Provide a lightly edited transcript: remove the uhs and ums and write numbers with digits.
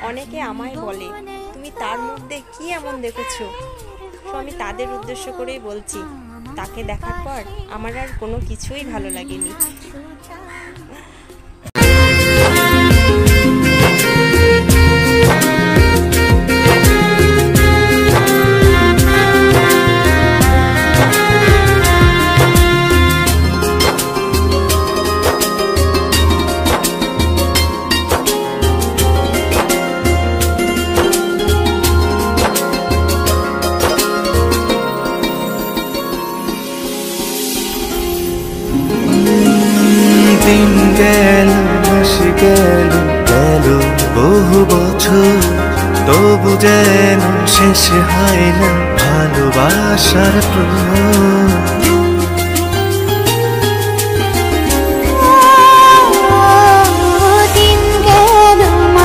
অনেকে আমায় বলে, তুমি তার মধ্যে কি এমন দেখেছো? তো আমি তাদের উদ্দেশ্য করেই বলছি, তাকে দেখার পর আমার আর কোনো কিছুই ভালো লাগেনি। দিন গেল, মাস গেল, গেল বহু বছর, তবু যেন শেষ হয় না ভালোবাসার প্রহর।